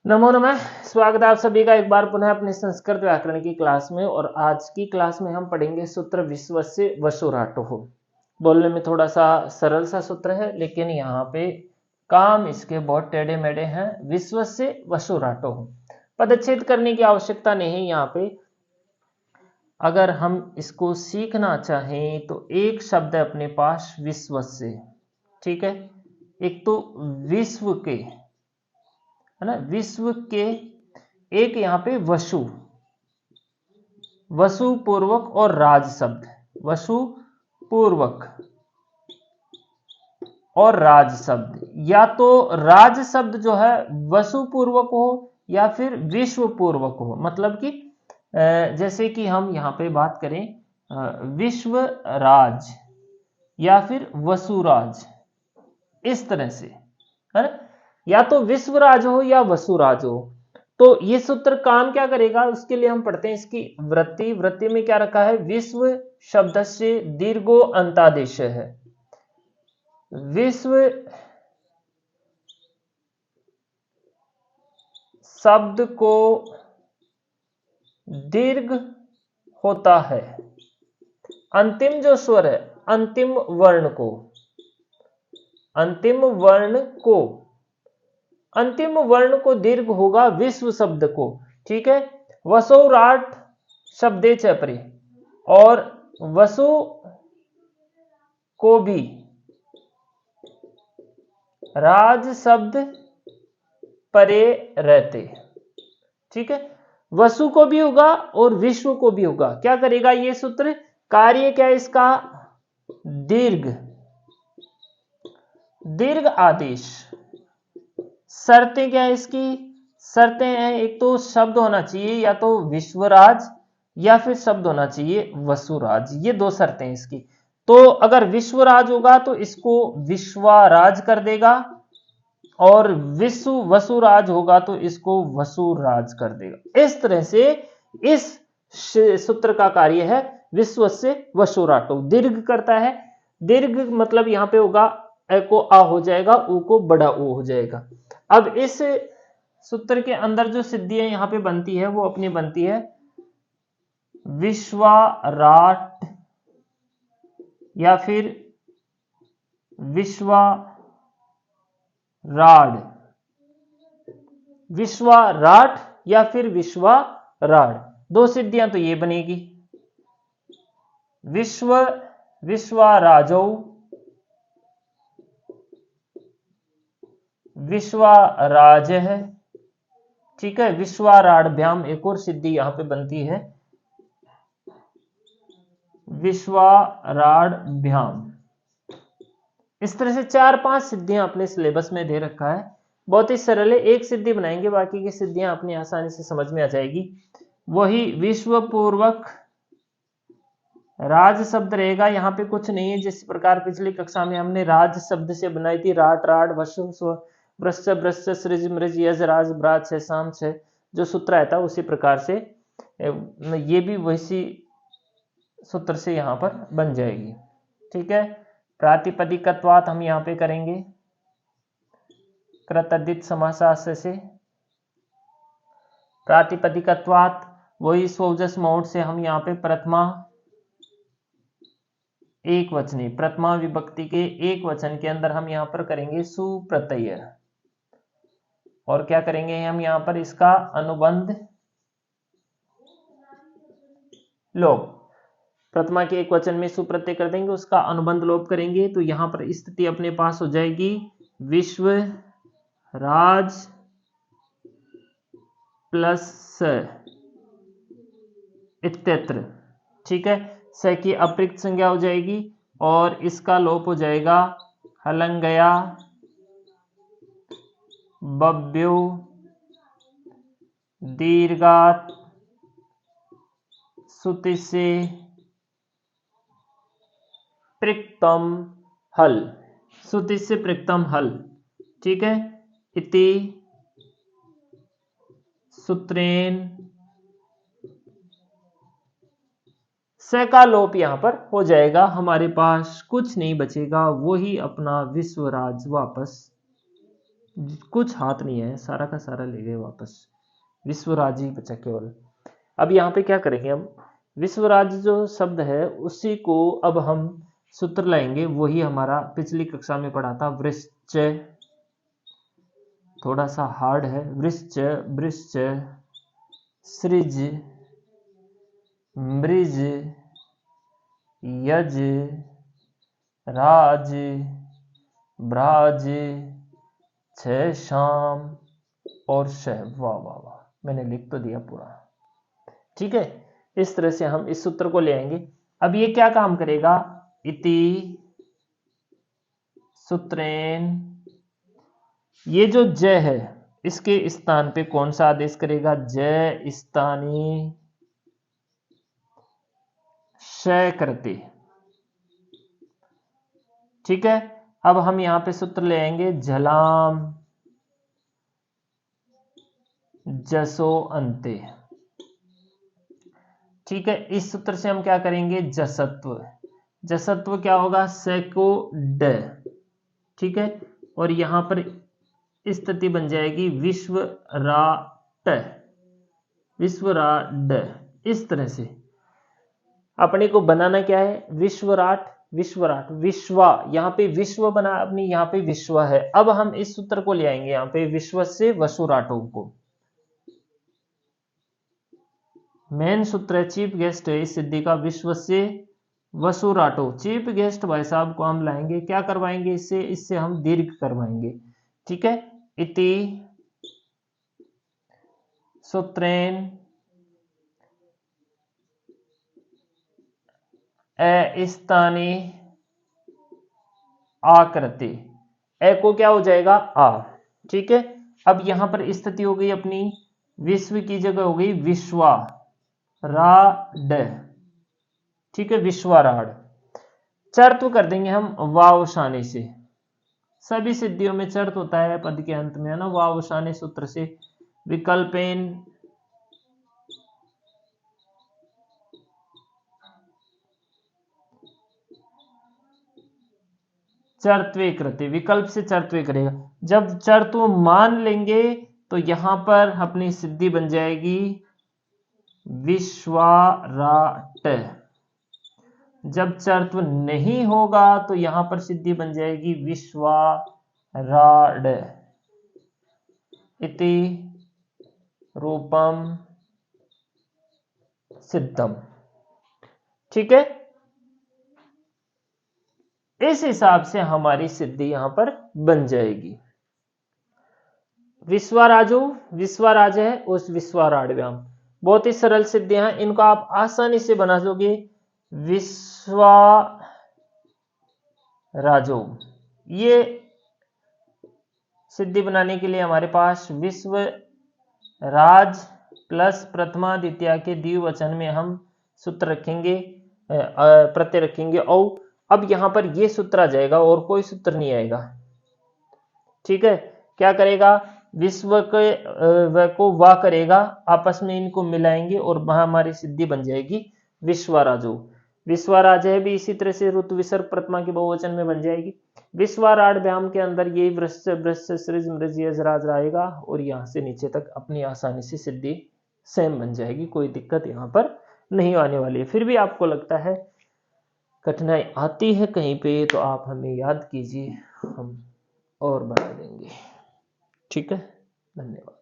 नमो नमः। स्वागत है आप सभी का एक बार पुनः अपने संस्कृत व्याकरण की क्लास में। और आज की क्लास में हम पढ़ेंगे सूत्र विश्वस्य वसुराटोः। बोलने में थोड़ा सा सरल सा सूत्र है, लेकिन यहाँ पे काम इसके बहुत टेढ़े मेढ़े हैं। विश्वस्य वसुराटोः पदच्छेद करने की आवश्यकता नहीं है यहाँ पे। अगर हम इसको सीखना चाहें तो एक शब्द है अपने पास विश्वस्य, ठीक है। एक तो विश्व के, है ना, विश्व के, एक यहाँ पे वसु, वसु पूर्वक और राज शब्द, वसु पूर्वक और राज शब्द। या तो राज शब्द जो है वसु पूर्वक हो या फिर विश्व पूर्वक हो। मतलब कि जैसे कि हम यहाँ पे बात करें विश्व राज या फिर वसुराज, इस तरह से, है ना। या तो विश्वराज हो या वसुराज हो। तो ये सूत्र काम क्या करेगा उसके लिए हम पढ़ते हैं इसकी वृत्ति। वृत्ति में क्या रखा है, विश्व शब्द से दीर्घो अंतादेश है। विश्व शब्द को दीर्घ होता है, अंतिम जो स्वर है, अंतिम वर्ण को, अंतिम वर्ण को, अंतिम वर्ण को दीर्घ होगा विश्व शब्द को, ठीक है। वसुराट शब्दे च परे, और वसु को भी राज शब्द परे रहते, ठीक है। वसु को भी होगा और विश्व को भी होगा। क्या करेगा ये सूत्र, कार्य क्या है इसका, दीर्घ, दीर्घ आदेश। शर्तें क्या है इसकी, शर्तें हैं एक तो शब्द होना चाहिए या तो विश्वराज या फिर शब्द होना चाहिए वसुराज, ये दो शर्तें हैं इसकी। तो अगर विश्वराज होगा तो इसको विश्वराज कर देगा, और विश्व वसुराज होगा तो इसको वसुराज कर देगा। इस तरह से इस सूत्र का कार्य है विश्वस्य वसुराटो, दीर्घ करता है। दीर्घ मतलब यहां पे होगा ए को आ हो जाएगा, ऊ को बड़ा ओ हो जाएगा। अब इस सूत्र के अंदर जो सिद्धियां यहां पे बनती है वो अपनी बनती है विश्वराट या फिर विश्वराड, विश्वराट या फिर विश्वराड, दो सिद्धियां तो ये बनेगी। विश्वराजो, विश्वराज है, ठीक है। विश्वराडभ्याम एक और सिद्धि यहां पे बनती है, विश्वराडभ्याम। इस तरह से 4-5 सिद्धियां अपने सिलेबस में दे रखा है। बहुत ही सरल है, एक सिद्धि बनाएंगे, बाकी की सिद्धियां अपनी आसानी से समझ में आ जाएगी। वही विश्व पूर्वक राज शब्द रहेगा, यहाँ पे कुछ नहीं है। जिस प्रकार पिछली कक्षा में हमने राज शब्द से बनाई थी, राट राड वसु वृश्च वृश्च सृज मृज यज राज ब्राज छे शाम छे, जो सूत्र आया था उसी प्रकार से ये भी वैसी सूत्र से यहाँ पर बन जाएगी, ठीक है। प्रातिपदिकत्वात् हम यहाँ पे करेंगे कृतद्धित समासास्य से। प्रातिपदिकत्वात् वही स्वजस मोड से हम यहाँ पे प्रथमा एक वचनी, प्रथमा विभक्ति के एक वचन के अंदर हम यहाँ पर करेंगे सुप्रत्यय। और क्या करेंगे हम यहाँ पर, इसका अनुबंध लोप। प्रथमा के एक वचन में सुप्रत्यय कर देंगे, उसका अनुबंध लोप करेंगे, तो यहां पर स्थिति अपने पास हो जाएगी विश्व राज प्लस स इत्यत्र, ठीक है। स की अप्रयुक्त संज्ञा हो जाएगी और इसका लोप हो जाएगा हलंगया बब्यो दीर्घात सुति से प्रयुक्तम हल, सुति से प्रयुक्तम हल, ठीक है। इति सूत्रेन, स का लोप यहां पर हो जाएगा, हमारे पास कुछ नहीं बचेगा, वही अपना विश्वराज वापस कुछ हाथ नहीं है, सारा का सारा ले गए वापस, विश्वराज ही बचा केवल। अब यहाँ पे क्या करेंगे हम, विश्वराज जो शब्द है उसी को अब हम सूत्र लाएंगे, वही हमारा पिछली कक्षा में पढ़ा था, वृश्च, थोड़ा सा हार्ड है, वृश्च, वृश्च, सृज, मृज, यज, राज, ब्राज, छ, शाम और शह। वाह वाह वाह, मैंने लिख तो दिया पूरा। ठीक है, इस तरह से हम इस सूत्र को ले आएंगे। अब ये क्या काम करेगा, इति सूत्रेन, ये जो ज है इसके स्थान पे कौन सा आदेश करेगा, ज स्थानी श करते। ठीक है, अब हम यहां पे सूत्र ले आएंगे, झलाम जसो अंते। ठीक है, इस सूत्र से हम क्या करेंगे, जसत्व, जसत्व क्या होगा, सेको ड। ठीक है, और यहां पर स्थिति बन जाएगी विश्वराट, विश्वराड। इस तरह से अपने को बनाना क्या है, विश्वराट, विश्वराट, विश्वा, यहाँ पे विश्व बना अपनी, यहाँ पे विश्व है। अब हम इस सूत्र को ले आएंगे यहाँ पे, विश्व से वसुराटों को। मेन सूत्र है, चीफ गेस्ट है इस सिद्धि का, विश्व से वसुराटो। चीफ गेस्ट भाई साहब को हम लाएंगे, क्या करवाएंगे इससे, इससे हम दीर्घ करवाएंगे। ठीक है, इति सूत्रेन अस्थानी आकृति, ए को क्या हो जाएगा, आ। ठीक है, अब यहां पर स्थिति हो गई अपनी, विश्व की जगह हो गई विश्वा राड। ठीक है, विश्वाराड। चर्त्व कर देंगे हम वावसाने से, सभी सिद्धियों में चर्त होता है पद के अंत में, है ना, वावसाने सूत्र से। विकल्पेन चर्त्वे कृते, विकल्प से चर्त्वे करेगा। जब चर्त्व मान लेंगे तो यहां पर अपनी सिद्धि बन जाएगी विश्वाराट। जब चर्त्व नहीं होगा तो यहां पर सिद्धि बन जाएगी विश्वाराड। इति रूपम सिद्धम। ठीक है, इस हिसाब से हमारी सिद्धि यहां पर बन जाएगी। विश्वाराजो, विश्वाराज है उस विश्वाराड्याम, बहुत ही सरल सिद्धियां हैं, इनको आप आसानी से बना दोगे। विश्वाराजो, ये सिद्धि बनाने के लिए हमारे पास विश्व राज प्लस प्रथमा द्वितीया के द्विवचन में हम सूत्र रखेंगे, प्रत्यय रखेंगे, और अब यहां पर ये सूत्र आ जाएगा और कोई सूत्र नहीं आएगा। ठीक है, क्या करेगा, विश्व के व को वा करेगा, आपस में इनको मिलाएंगे और वहां हमारी सिद्धि बन जाएगी विश्वाराजो। विश्वाराज है भी इसी तरह से ऋतु विसर्ग प्रथमा के बहुवचन में बन जाएगी। विश्वाराड व्याम के अंदर ये वृश्च, वृश्च, सृज, मृज, यज, राज रहेगा और यहां से नीचे तक अपनी आसानी से सिद्धि सेम बन जाएगी, कोई दिक्कत यहां पर नहीं आने वाली है। फिर भी आपको लगता है कठिनाई आती है कहीं पे तो आप हमें याद कीजिए, हम और बना देंगे। ठीक है, धन्यवाद।